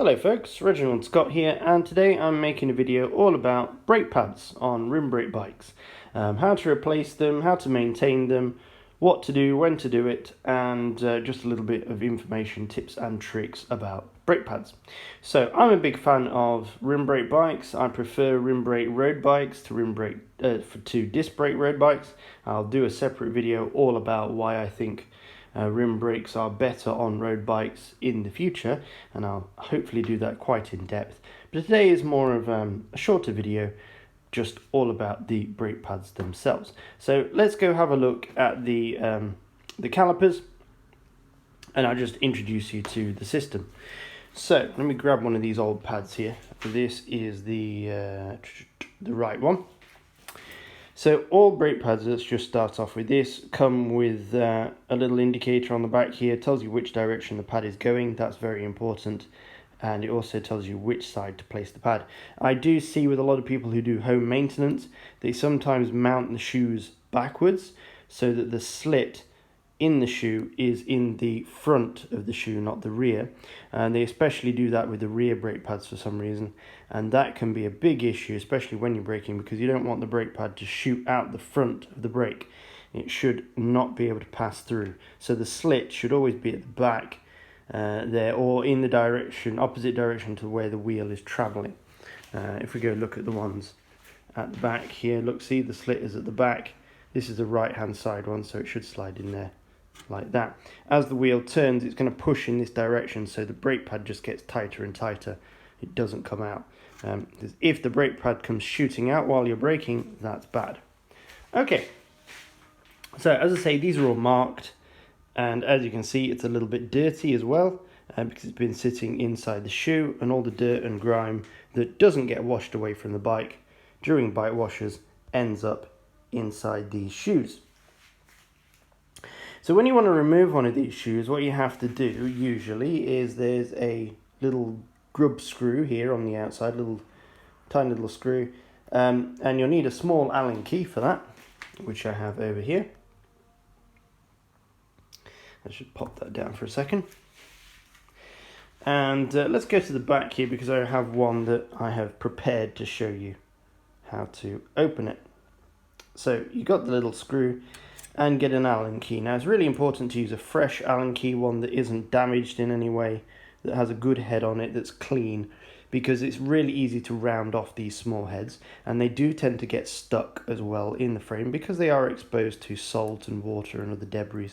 Hello folks, Reginald Scott here, and today I'm making a video all about brake pads on rim brake bikes. How to replace them, how to maintain them, what to do, when to do it, and just a little bit of information, tips and tricks about brake pads. So I'm a big fan of rim brake bikes. I prefer rim brake road bikes to disc brake road bikes. I'll do a separate video all about why I think rim brakes are better on road bikes in the future, and I'll hopefully do that quite in depth. But today is more of a shorter video, just all about the brake pads themselves. So let's go have a look at the calipers, and I'll just introduce you to the system. So let me grab one of these old pads here. This is the right one. So all brake pads, let's just start off with this, come with a little indicator on the back here. It tells you which direction the pad is going. That's very important. And it also tells you which side to place the pad. I do see with a lot of people who do home maintenance, they sometimes mount the shoes backwards so that the slit in the shoe is in the front of the shoe, not the rear. And they especially do that with the rear brake pads for some reason, and that can be a big issue, especially when you're braking, because you don't want the brake pad to shoot out the front of the brake. It should not be able to pass through, so the slit should always be at the back there, or in the opposite direction to where the wheel is traveling. If we go look at the ones at the back here, look, see, the slit is at the back. This is the right hand side one, so it should slide in there like that. As the wheel turns, it's going to push in this direction, so the brake pad just gets tighter and tighter. It doesn't come out. If the brake pad comes shooting out while you're braking, that's bad. Okay, so as I say, these are all marked, and as you can see, it's a little bit dirty as well, because it's been sitting inside the shoe, and all the dirt and grime that doesn't get washed away from the bike during bike washes ends up inside these shoes. So when you want to remove one of these shoes, what you have to do usually is there's a little grub screw here on the outside, tiny little screw, and you'll need a small Allen key for that, which I have over here. I should pop that down for a second. And let's go to the back here, because I have one that I have prepared to show you how to open it. So you got the little screw and get an Allen key. Now it's really important to use a fresh Allen key, one that isn't damaged in any way, that has a good head on it, that's clean, because it's really easy to round off these small heads, and they do tend to get stuck as well in the frame because they are exposed to salt and water and other debris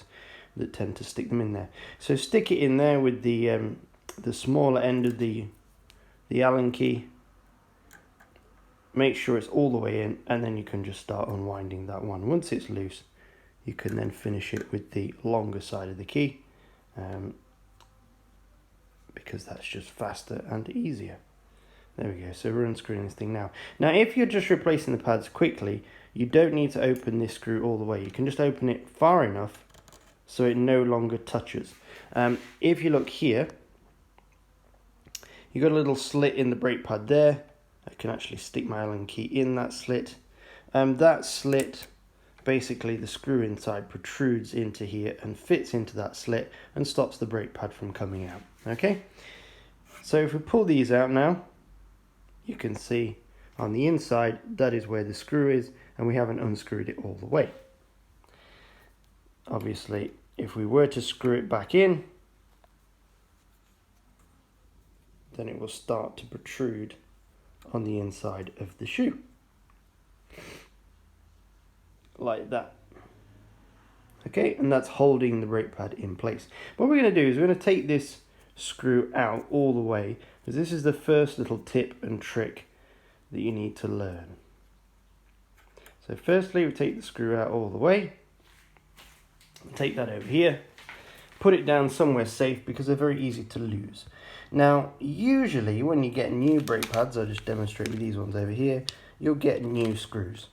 that tend to stick them in there. So stick it in there with the smaller end of the Allen key. Make sure it's all the way in, and then you can just start unwinding that one. Once it's loose, you can then finish it with the longer side of the key, because that's just faster and easier. There we go, so we're unscrewing this thing now. Now if you're just replacing the pads quickly, you don't need to open this screw all the way. You can just open it far enough so it no longer touches. If you look here, you've got a little slit in the brake pad there. I can actually stick my Allen key in that slit. That slit, basically the screw inside protrudes into here and fits into that slit and stops the brake pad from coming out. Okay, so if we pull these out now, you can see on the inside that is where the screw is, and we haven't unscrewed it all the way. Obviously, if we were to screw it back in, then it will start to protrude on the inside of the shoe, like that. Okay, and that's holding the brake pad in place. What we're going to do is we're going to take this screw out all the way, because this is the first little tip and trick that you need to learn. So firstly, we take the screw out all the way, take that over here, put it down somewhere safe, because they're very easy to lose. Now usually when you get new brake pads, I'll just demonstrate with these ones over here, you'll get new screws.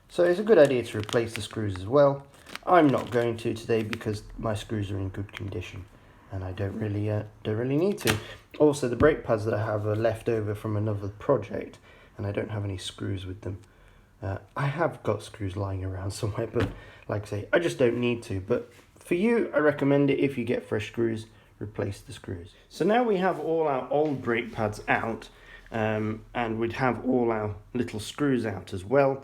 So it's a good idea to replace the screws as well. I'm not going to today because my screws are in good condition, and I don't really need to. Also, the brake pads that I have are left over from another project, and I don't have any screws with them. I have got screws lying around somewhere, but like I say, I just don't need to. But for you, I recommend it. If you get fresh screws, replace the screws. So now we have all our old brake pads out, and we'd have all our little screws out as well.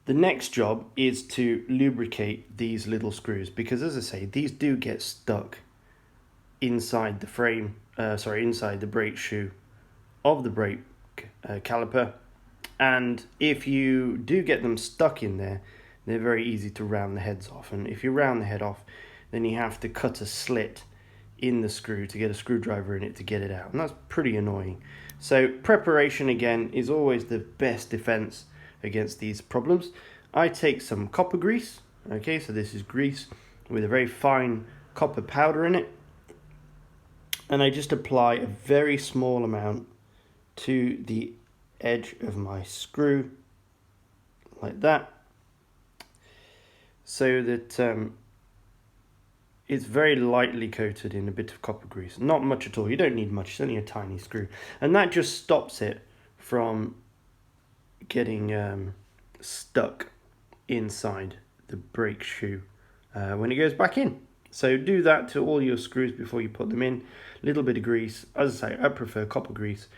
The next job is to lubricate these little screws, because as I say, these do get stuck inside the frame, inside the brake shoe of the brake caliper. And if you do get them stuck in there, they're very easy to round the heads off. And if you round the head off, then you have to cut a slit in the screw to get a screwdriver in it to get it out. And that's pretty annoying. So preparation, again, is always the best defense against these problems. I take some copper grease. Okay, so this is grease with a very fine copper powder in it. And I just apply a very small amount to the edge of my screw, like that, so that it's very lightly coated in a bit of copper grease. Not much at all, you don't need much, it's only a tiny screw. And that just stops it from getting stuck inside the brake shoe when it goes back in. So do that to all your screws before you put them in. A little bit of grease. As I say, I prefer copper grease,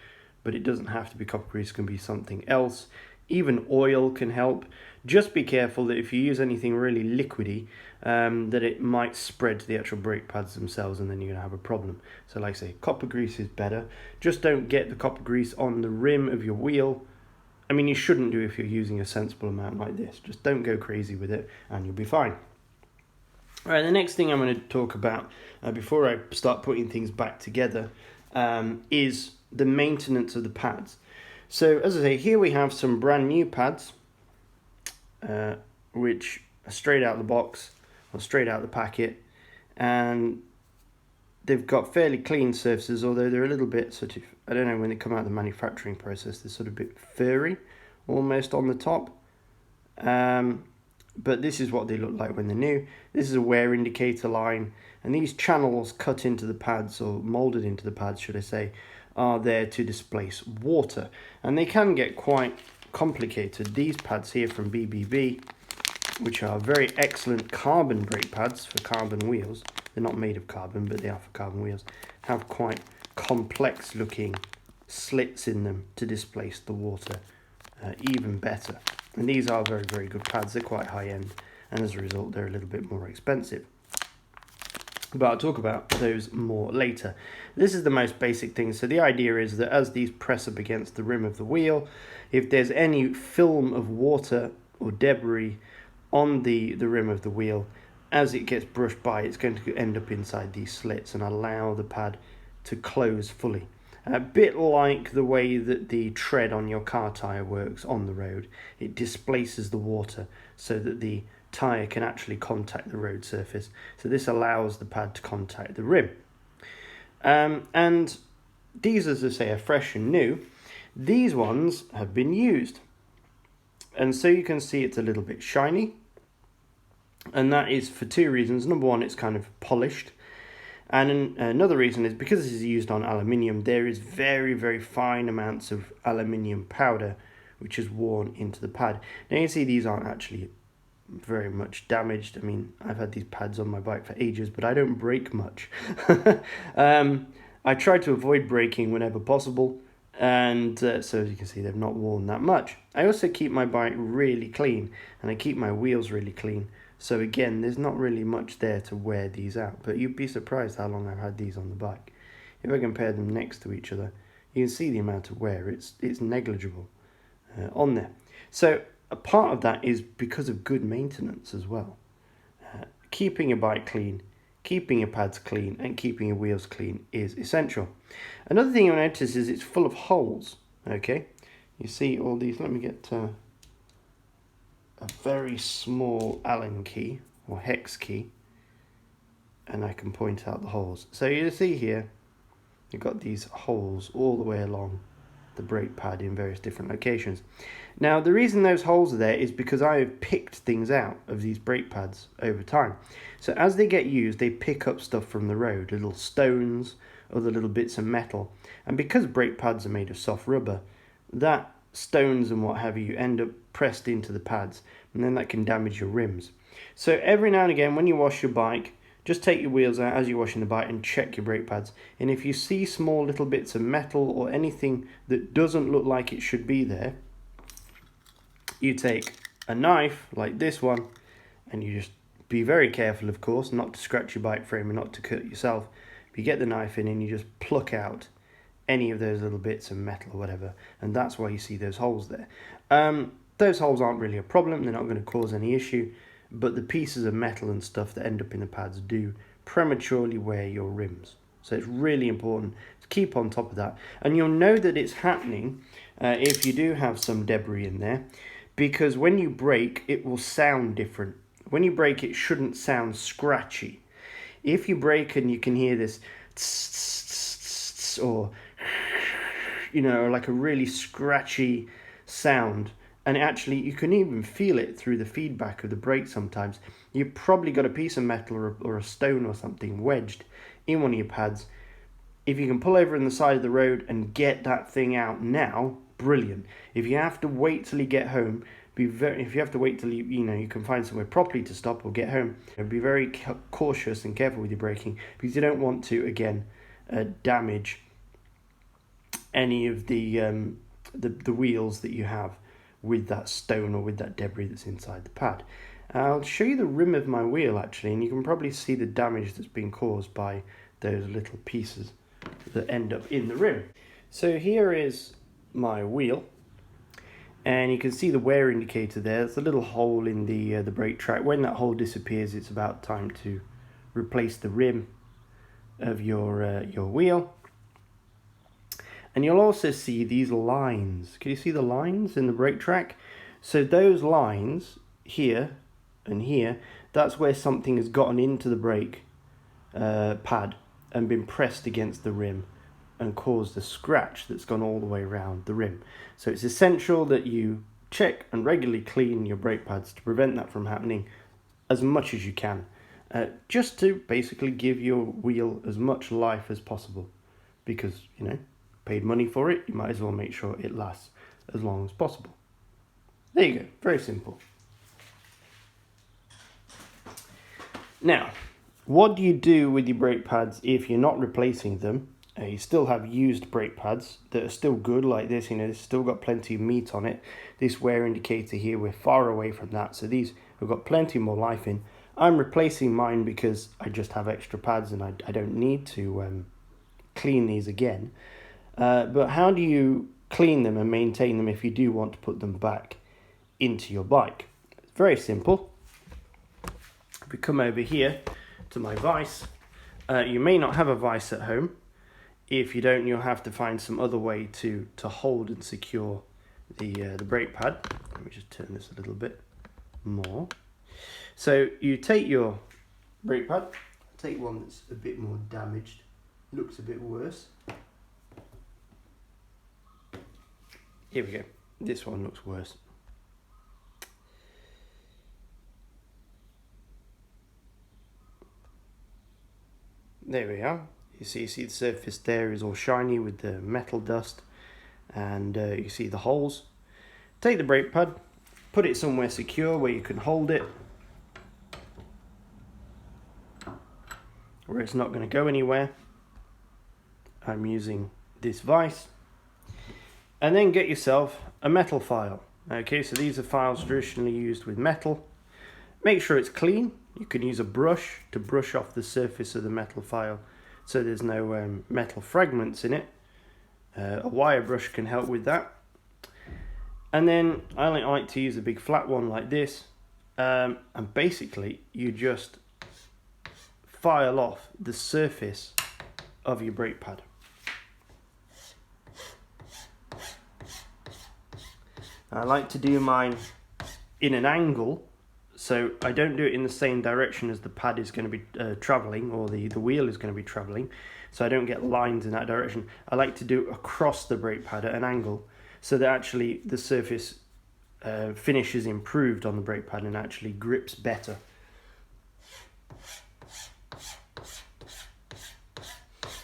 but it doesn't have to be copper grease, it can be something else. Even oil can help. Just be careful that if you use anything really liquidy, that it might spread to the actual brake pads themselves, and then you're going to have a problem. So like I say, copper grease is better. Just don't get the copper grease on the rim of your wheel. I mean, you shouldn't do if you're using a sensible amount like this. Just don't go crazy with it and you'll be fine. All right, the next thing I'm going to talk about before I start putting things back together is the maintenance of the pads. So as I say, here we have some brand new pads, which are straight out of the box or straight out of the packet, and they've got fairly clean surfaces, although they're a little bit sort of, I don't know, when they come out of the manufacturing process, they're sort of a bit furry almost on the top. But this is what they look like when they're new. This is a wear indicator line, and these channels cut into the pads, or molded into the pads should I say, are there to displace water, and they can get quite complicated. These pads here from BBB, which are very excellent carbon brake pads for carbon wheels, they're not made of carbon but they are for carbon wheels, have quite complex looking slits in them to displace the water even better. And these are very, very good pads. They're quite high end, and as a result they're a little bit more expensive. But I'll talk about those more later. This is the most basic thing. So the idea is that as these press up against the rim of the wheel, if there's any film of water or debris on the rim of the wheel, as it gets brushed by, it's going to end up inside these slits and allow the pad to close fully. A bit like the way that the tread on your car tyre works on the road. It displaces the water so that the tyre can actually contact the road surface. So this allows the pad to contact the rim. And these, as I say, are fresh and new. These ones have been used. And so you can see it's a little bit shiny. And that is for two reasons. Number one, it's kind of polished. And another reason is because this is used on aluminium, there is very, very fine amounts of aluminium powder which is worn into the pad. Now you can see these aren't actually very much damaged. I mean, I've had these pads on my bike for ages, but I don't brake much. I try to avoid braking whenever possible, and so as you can see, they've not worn that much. I also keep my bike really clean, and I keep my wheels really clean. So again, there's not really much there to wear these out, but you'd be surprised how long I've had these on the bike. If I compare them next to each other, you can see the amount of wear. It's negligible on there. So a part of that is because of good maintenance as well. Keeping your bike clean, keeping your pads clean, and keeping your wheels clean is essential. Another thing you'll notice is it's full of holes. Okay, you see all these. Let me get a very small Allen key or hex key, and I can point out the holes. So you see here, you've got these holes all the way along the brake pad in various different locations. Now the reason those holes are there is because I have picked things out of these brake pads over time. So as they get used, they pick up stuff from the road, little stones, other little bits of metal, and because brake pads are made of soft rubber, that stones and what have you end up pressed into the pads, and then that can damage your rims. So every now and again when you wash your bike, just take your wheels out as you're washing the bike and check your brake pads. And if you see small little bits of metal or anything that doesn't look like it should be there, you take a knife like this one, and you just be very careful, of course, not to scratch your bike frame and not to cut yourself. But you get the knife in and you just pluck out any of those little bits of metal or whatever, and that's why you see those holes there. Those holes aren't really a problem, they're not going to cause any issue, but the pieces of metal and stuff that end up in the pads do prematurely wear your rims. So it's really important to keep on top of that. And you'll know that it's happening if you do have some debris in there, because when you brake, it will sound different. When you brake, it shouldn't sound scratchy. If you brake and you can hear this or, you know, like a really scratchy sound, and actually you can even feel it through the feedback of the brake sometimes, you've probably got a piece of metal or a stone or something wedged in one of your pads. If you can pull over on the side of the road and get that thing out now, brilliant. If you have to wait till you get home, if you have to wait till you can find somewhere properly to stop or get home, be very cautious and careful with your braking, because you don't want to again damage any of the wheels that you have with that stone or with that debris that's inside the pad. I'll show you the rim of my wheel actually, and you can probably see the damage that's been caused by those little pieces that end up in the rim. So here is my wheel, and you can see the wear indicator there. There's a little hole in the brake track. When that hole disappears, it's about time to replace the rim of your wheel. And you'll also see these lines. Can you see the lines in the brake track? So those lines here and here, that's where something has gotten into the brake pad and been pressed against the rim and caused a scratch that's gone all the way around the rim. So it's essential that you check and regularly clean your brake pads to prevent that from happening as much as you can, just to basically give your wheel as much life as possible, because paid money for it, you might as well make sure it lasts as long as possible. There you go, very simple. Now, what do you do with your brake pads if you're not replacing them? You still have used brake pads that are still good like this, it's still got plenty of meat on it. This wear indicator here, we're far away from that, so these have got plenty more life in. I'm replacing mine because I just have extra pads and I don't need to clean these again. But how do you clean them and maintain them if you do want to put them back into your bike? It's very simple. If we come over here to my vise, you may not have a vise at home. If you don't, you'll have to find some other way to hold and secure the brake pad. Let me just turn this a little bit more. So you take your brake pad, take one that's a bit more damaged, looks a bit worse. Here we go, this one looks worse. There we are. You see the surface there is all shiny with the metal dust, and you see the holes. Take the brake pad, put it somewhere secure where you can hold it, where it's not going to go anywhere. I'm using this vise. And then get yourself a metal file. Okay, so these are files traditionally used with metal. Make sure it's clean. You can use a brush to brush off the surface of the metal file so there's no metal fragments in it. A wire brush can help with that. And then I like to use a big flat one like this, and basically you just file off the surface of your brake pad. I like to do mine in an angle, so I don't do it in the same direction as the pad is going to be travelling, or the wheel is going to be travelling, so I don't get lines in that direction. I like to do it across the brake pad at an angle, so that actually the surface finish is improved on the brake pad and actually grips better.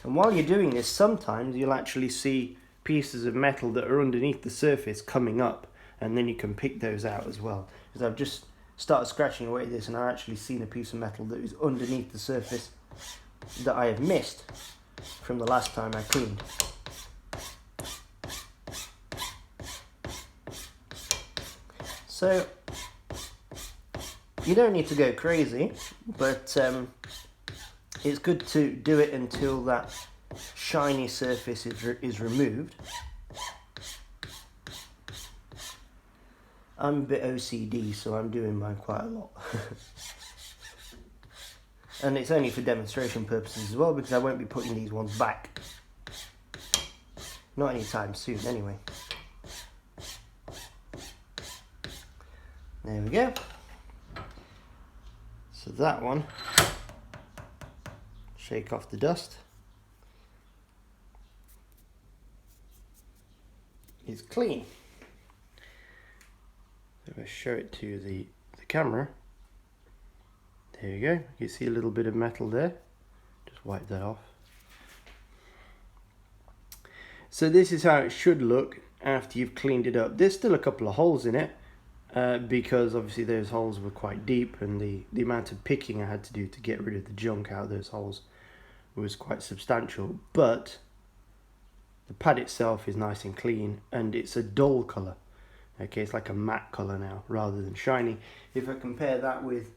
And while you're doing this, sometimes you'll actually see pieces of metal that are underneath the surface coming up, and then you can pick those out as well. Because I've just started scratching away at this, and I actually seen a piece of metal that is underneath the surface that I have missed from the last time I cleaned. So you don't need to go crazy, but it's good to do it until that shiny surface is removed. I'm a bit OCD, so I'm doing mine quite a lot. And it's only for demonstration purposes as well, because I won't be putting these ones back. Not anytime soon, anyway. There we go. So that one, shake off the dust, is clean. So if I show it to the camera, there you go. You see a little bit of metal there. Just wipe that off. So this is how it should look after you've cleaned it up. There's still a couple of holes in it because obviously those holes were quite deep, and the amount of picking I had to do to get rid of the junk out of those holes was quite substantial. But the pad itself is nice and clean, and it's a dull colour. Okay, it's like a matte colour now rather than shiny. If I compare that with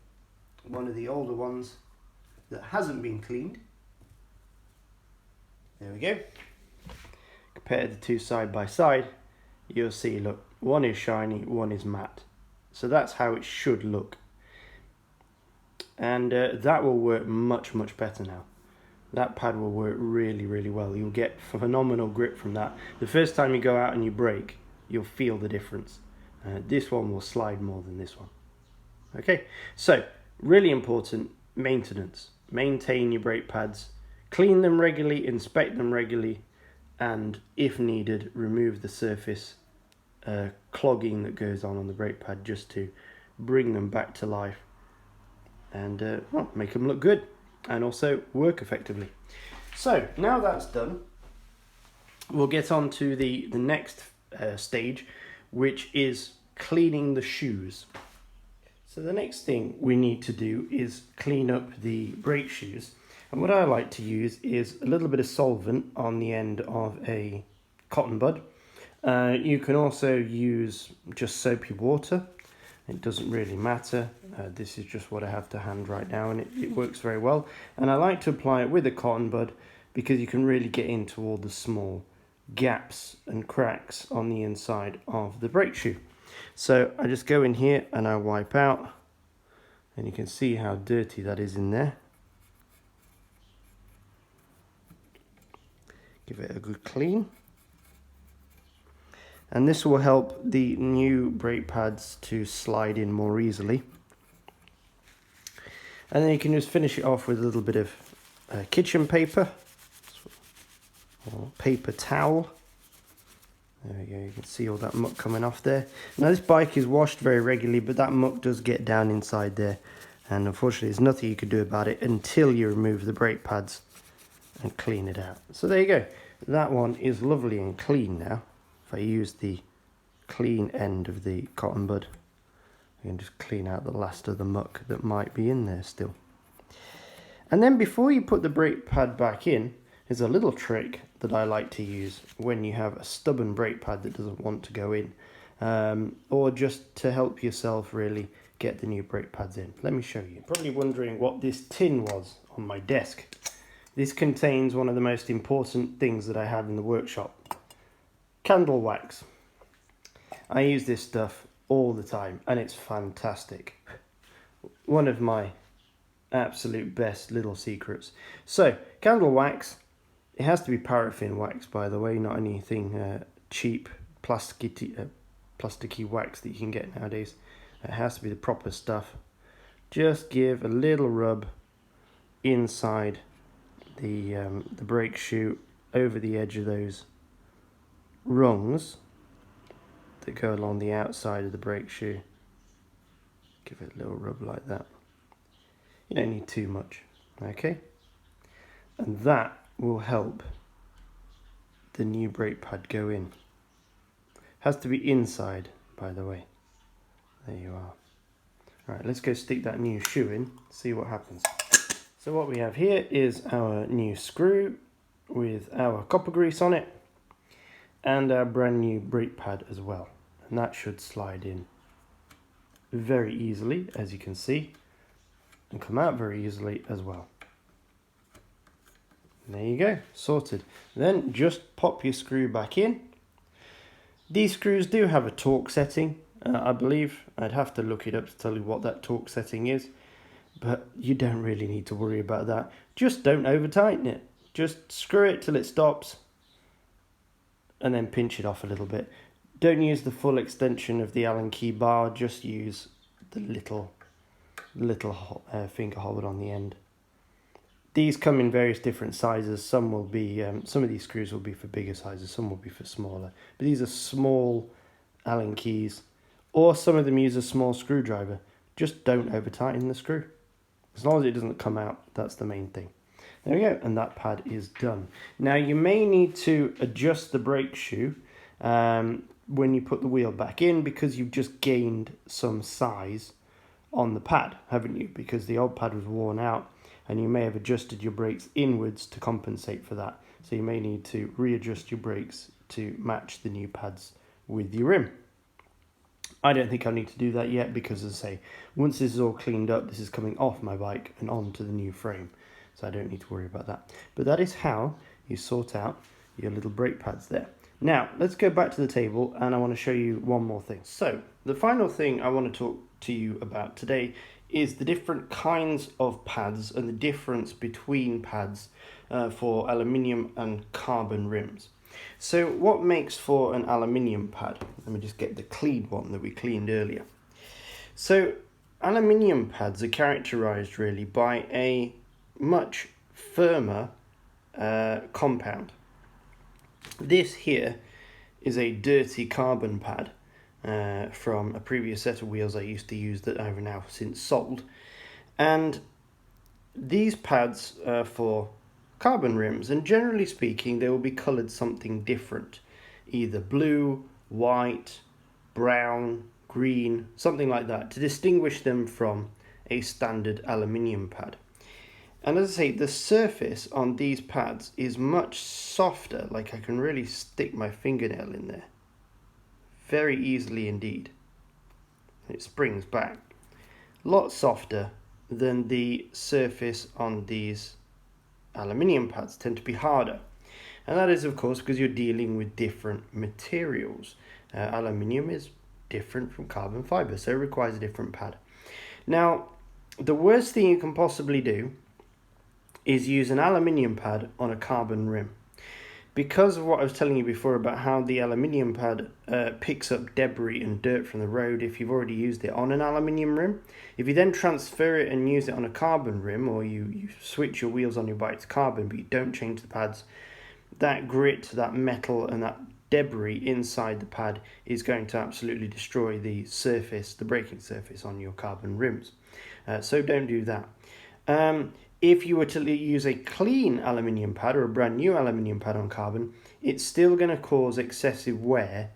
one of the older ones that hasn't been cleaned, there we go. Compare the two side by side, you'll see, look, one is shiny, one is matte. So that's how it should look. And that will work much better now. That pad will work really well. You'll get phenomenal grip from that. The first time you go out and you brake, you'll feel the difference. This one will slide more than this one. Okay, so really important maintenance. Maintain your brake pads, clean them regularly, inspect them regularly, and if needed, remove the surface clogging that goes on the brake pad, just to bring them back to life and well, make them look good and also work effectively. So now that's done, we'll get on to the next stage, which is cleaning the shoes. So the next thing we need to do is clean up the brake shoes, and what I like to use is a little bit of solvent on the end of a cotton bud. You can also use just soapy water, it doesn't really matter. This is just what I have to hand right now, and it works very well. And I like to apply it with a cotton bud because you can really get into all the small gaps and cracks on the inside of the brake shoe. So I just go in here and I wipe out, and you can see how dirty that is in there. Give it a good clean. And this will help the new brake pads to slide in more easily. And then you can just finish it off with a little bit of kitchen paper or paper towel. There we go, you can see all that muck coming off there. Now this bike is washed very regularly, but that muck does get down inside there, and unfortunately there's nothing you can do about it until you remove the brake pads and clean it out. So there you go, that one is lovely and clean now. If I use the clean end of the cotton bud, I can just clean out the last of the muck that might be in there still. And then before you put the brake pad back in, there's a little trick that I like to use when you have a stubborn brake pad that doesn't want to go in, or just to help yourself really get the new brake pads in. Let me show you. You're probably wondering what this tin was on my desk. This contains one of the most important things that I have in the workshop. Candle wax. I use this stuff all the time and it's fantastic. One of my absolute best little secrets. So, candle wax, it has to be paraffin wax, by the way, not anything cheap plasticky wax that you can get nowadays. It has to be the proper stuff. Just give a little rub inside the brake shoe over the edge of those rungs that go along the outside of the brake shoe. Give it a little rub like that. You don't need too much, okay? And that will help the new brake pad go in. Has to be inside, by the way. There you are. Right, let's go stick that new shoe in, see what happens. So what we have here is our new screw with our copper grease on it and our brand new brake pad as well. And that should slide in very easily, as you can see, and come out very easily as well. And there you go, sorted. Then just pop your screw back in. These screws do have a torque setting, I believe. I'd have to look it up to tell you what that torque setting is, but you don't really need to worry about that. Just don't over tighten it. Just screw it till it stops and then pinch it off a little bit. Don't use the full extension of the Allen key bar, just use the little finger hold on the end. These come in various different sizes. Some will be, some of these screws will be for bigger sizes, some will be for smaller. But these are small Allen keys, or some of them use a small screwdriver. Just don't over tighten the screw. As long as it doesn't come out, that's the main thing. There we go, and that pad is done. Now you may need to adjust the brake shoe when you put the wheel back in, because you've just gained some size on the pad, haven't you? Because the old pad was worn out, and you may have adjusted your brakes inwards to compensate for that. So you may need to readjust your brakes to match the new pads with your rim. I don't think I need to do that yet, because as I say, once this is all cleaned up, this is coming off my bike and onto the new frame. So I don't need to worry about that. But that is how you sort out your little brake pads there. Now, let's go back to the table, and I want to show you one more thing. So, the final thing I want to talk to you about today is the different kinds of pads and the difference between pads for aluminium and carbon rims. So, what makes for an aluminium pad? Let me just get the clean one that we cleaned earlier. So, aluminium pads are characterized really by a much firmer compound. This here is a dirty carbon pad from a previous set of wheels I used to use that I've now since sold. And these pads are for carbon rims, and generally speaking they will be coloured something different. Either blue, white, brown, green, something like that, to distinguish them from a standard aluminium pad. And as I say, the surface on these pads is much softer, like I can really stick my fingernail in there. Very easily indeed. It springs back. A lot softer than the surface on these aluminium pads, tend to be harder. And that is of course because you're dealing with different materials. Aluminium is different from carbon fibre, so it requires a different pad. Now, the worst thing you can possibly do is use an aluminium pad on a carbon rim. Because of what I was telling you before about how the aluminium pad picks up debris and dirt from the road if you've already used it on an aluminium rim, if you then transfer it and use it on a carbon rim, or you switch your wheels on your bike to carbon but you don't change the pads, that grit, that metal and that debris inside the pad is going to absolutely destroy the surface, the braking surface on your carbon rims. So don't do that. If you were to use a clean aluminium pad or a brand new aluminium pad on carbon, it's still going to cause excessive wear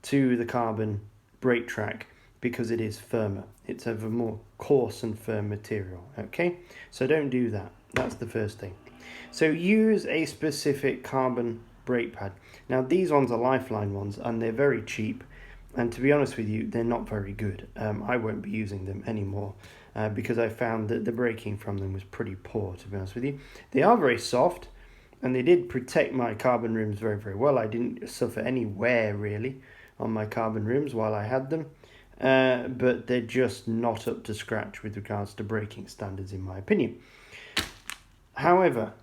to the carbon brake track because it is firmer. It's of a more coarse and firm material, okay? So don't do that. That's the first thing. So use a specific carbon brake pad. Now these ones are Lifeline ones and they're very cheap, and to be honest with you, they're not very good. I won't be using them anymore. Because I found that the braking from them was pretty poor, to be honest with you. They are very soft, and they did protect my carbon rims very, very well. I didn't suffer any wear, really, on my carbon rims while I had them. But they're just not up to scratch with regards to braking standards, in my opinion. However,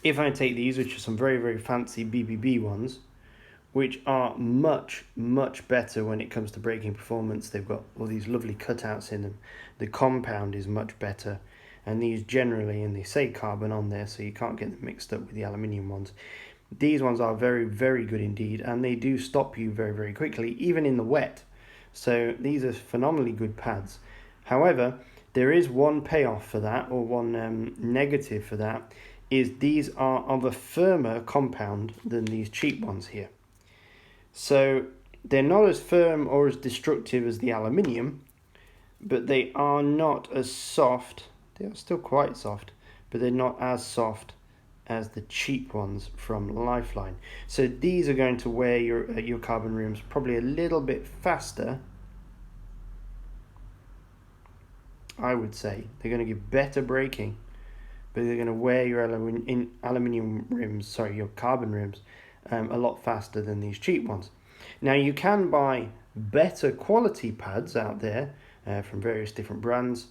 if I take these, which are some very, very fancy BBB ones, which are much, much better when it comes to braking performance. They've got all these lovely cutouts in them. The compound is much better. And these generally, and they say carbon on there, so you can't get them mixed up with the aluminium ones. These ones are very, very good indeed, and they do stop you very, very quickly, even in the wet. So these are phenomenally good pads. However, there is one payoff for that, or one negative for that, is these are of a firmer compound than these cheap ones here. So they're not as firm or as destructive as the aluminium, but they are not as soft. They are still quite soft, but they're not as soft as the cheap ones from Lifeline. So these are going to wear your carbon rims probably a little bit faster. I would say they're going to give better braking, but they're going to wear your aluminium rims, your carbon rims, a lot faster than these cheap ones. Now you can buy better quality pads out there from various different brands.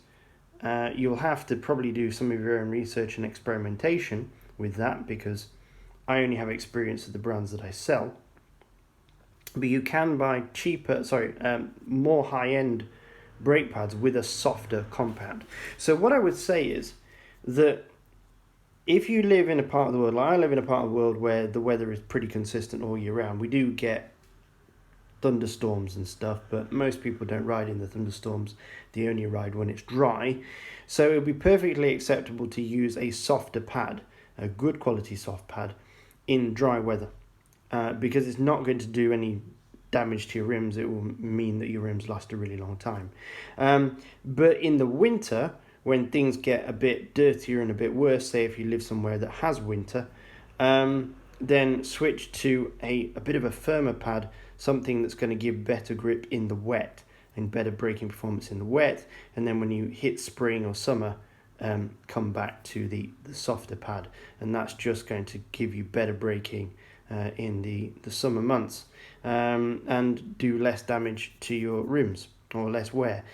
You'll have to probably do some of your own research and experimentation with that, because I only have experience with the brands that I sell. But you can buy more high-end brake pads with a softer compound. So what I would say is that if you live in a part of the world, like I live in a part of the world where the weather is pretty consistent all year round, we do get thunderstorms and stuff, but most people don't ride in the thunderstorms. They only ride when it's dry. So it would be perfectly acceptable to use a softer pad, a good quality soft pad, in dry weather, because it's not going to do any damage to your rims. It will mean that your rims last a really long time. But in the winter, when things get a bit dirtier and a bit worse, say if you live somewhere that has winter, then switch to a bit of a firmer pad, something that's going to give better grip in the wet and better braking performance in the wet. And then when you hit spring or summer, come back to the softer pad, and that's just going to give you better braking in the summer months, and do less damage to your rims, or less wear.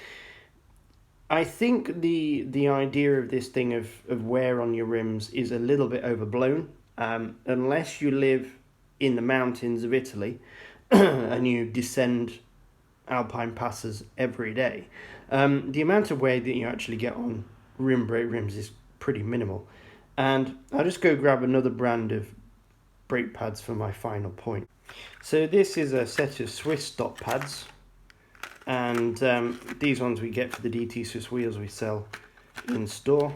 I think the idea of this thing of wear on your rims is a little bit overblown, unless you live in the mountains of Italy and you descend alpine passes every day. The amount of wear that you actually get on brake rims is pretty minimal. And I'll just go grab another brand of brake pads for my final point. So this is a set of Swiss stop pads, and these ones we get for the DT Swiss wheels we sell in store,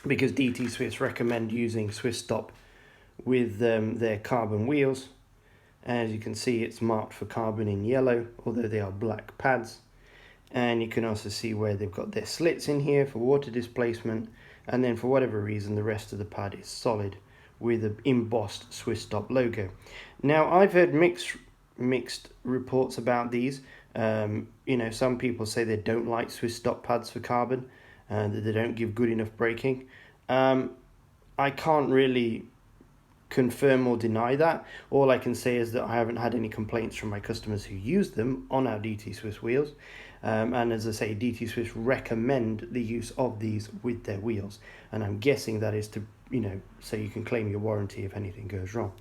because DT Swiss recommend using Swiss stop with their carbon wheels. As you can see, it's marked for carbon in yellow, although they are black pads. And you can also see where they've got their slits in here for water displacement, and then for whatever reason the rest of the pad is solid with an embossed Swiss stop logo. Now I've heard mixed reports about these. Some people say they don't like Swiss stop pads for carbon, that they don't give good enough braking. I can't really confirm or deny that. All I can say is that I haven't had any complaints from my customers who use them on our DT Swiss wheels. And as I say, DT Swiss recommend the use of these with their wheels, and I'm guessing that is to, so you can claim your warranty if anything goes wrong.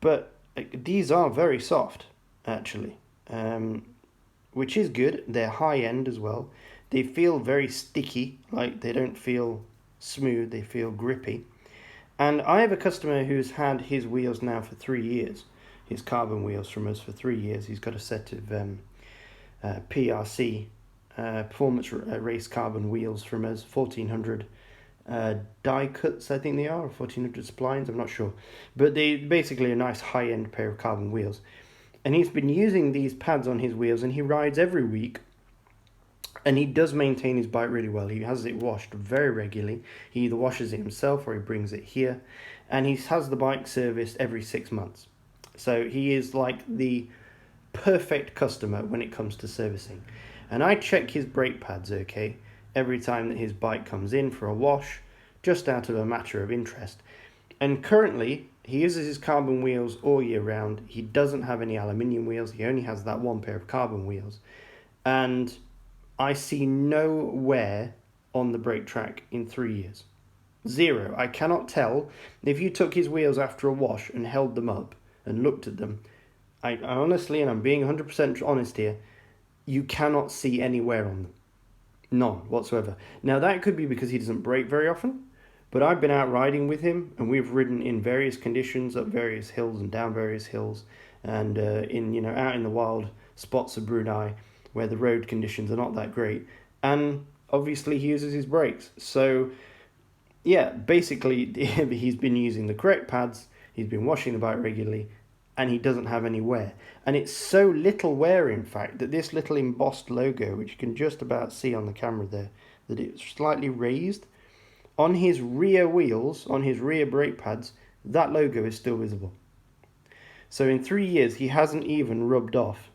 But these are very soft, actually, which is good. They're high end as well. They feel very sticky, like they don't feel smooth, they feel grippy. And I have a customer who's had his wheels now for 3 years, his carbon wheels from us for 3 years. He's got a set of PRC, performance race carbon wheels from us, 1400 die cuts, I think they are, or 1400 splines, I'm not sure. But they basically a nice high-end pair of carbon wheels. And he's been using these pads on his wheels, and he rides every week. And he does maintain his bike really well. He has it washed very regularly. He either washes it himself or he brings it here. And he has the bike serviced every 6 months. So he is like the perfect customer when it comes to servicing. And I check his brake pads, every time that his bike comes in for a wash, just out of a matter of interest. And currently, he uses his carbon wheels all year round. He doesn't have any aluminium wheels. He only has that one pair of carbon wheels. And I see no wear on the brake track in 3 years. Zero. I cannot tell. If you took his wheels after a wash and held them up and looked at them, I honestly, and I'm being 100% honest here, you cannot see any wear on them. None whatsoever. Now that could be because he doesn't brake very often, but I've been out riding with him, and we've ridden in various conditions, up various hills and down various hills, and out in the wild spots of Brunei, where the road conditions are not that great, and obviously he uses his brakes. So yeah, basically he's been using the correct pads, he's been washing the bike regularly, and he doesn't have any wear. And it's so little wear, in fact, that this little embossed logo, which you can just about see on the camera there, that it's slightly raised, on his rear wheels, on his rear brake pads, that logo is still visible. So in 3 years, he hasn't even rubbed off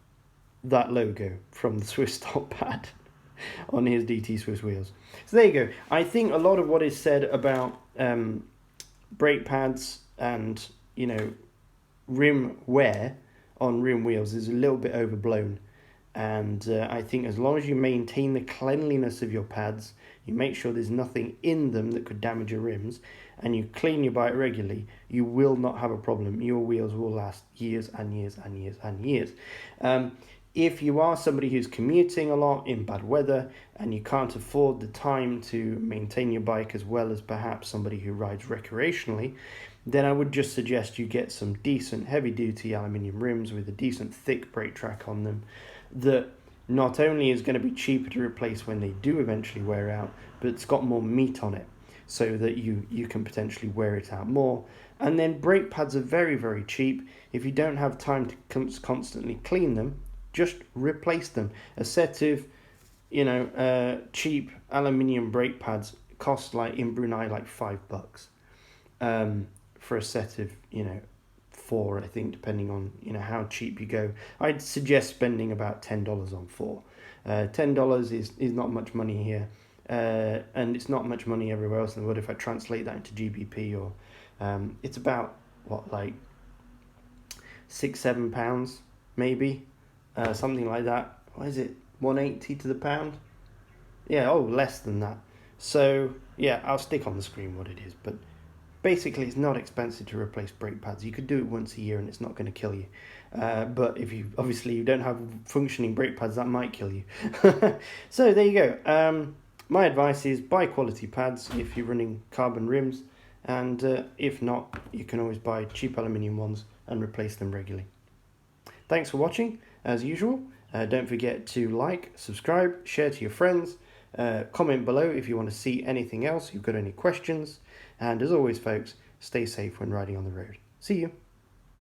that logo from the Swiss top pad on his DT Swiss wheels. So there you go. I think a lot of what is said about brake pads and, you know, rim wear on rim wheels is a little bit overblown. And I think as long as you maintain the cleanliness of your pads, you make sure there's nothing in them that could damage your rims, and you clean your bike regularly, you will not have a problem. Your wheels will last years and years and years and years. If you are somebody who's commuting a lot in bad weather and you can't afford the time to maintain your bike as well as perhaps somebody who rides recreationally, then I would just suggest you get some decent heavy-duty aluminium rims with a decent thick brake track on them that not only is going to be cheaper to replace when they do eventually wear out, but it's got more meat on it so that you can potentially wear it out more. And then brake pads are very, very cheap. If you don't have time to constantly clean them, just replace them. A set of, you know, cheap aluminium brake pads cost, like in Brunei, like $5 for a set of, you know, 4, I think, depending on, you know, how cheap you go. I'd suggest spending about $10 on 4. $10 is not much money here, and it's not much money everywhere else in the world. If I translate that into GBP, or it's about what, like £6-7 maybe, something like that. What is it, 180 to the pound? Yeah, oh, less than that. So yeah, I'll stick on the screen what it is, but basically, it's not expensive to replace brake pads. You could do it once a year and it's not going to kill you. But if you don't have functioning brake pads, that might kill you. So there you go. My advice is buy quality pads if you're running carbon rims. And if not, you can always buy cheap aluminium ones and replace them regularly. Thanks for watching, as usual. Don't forget to like, subscribe, share to your friends. Comment below if you want to see anything else, you've got any questions. And as always, folks, stay safe when riding on the road. See you.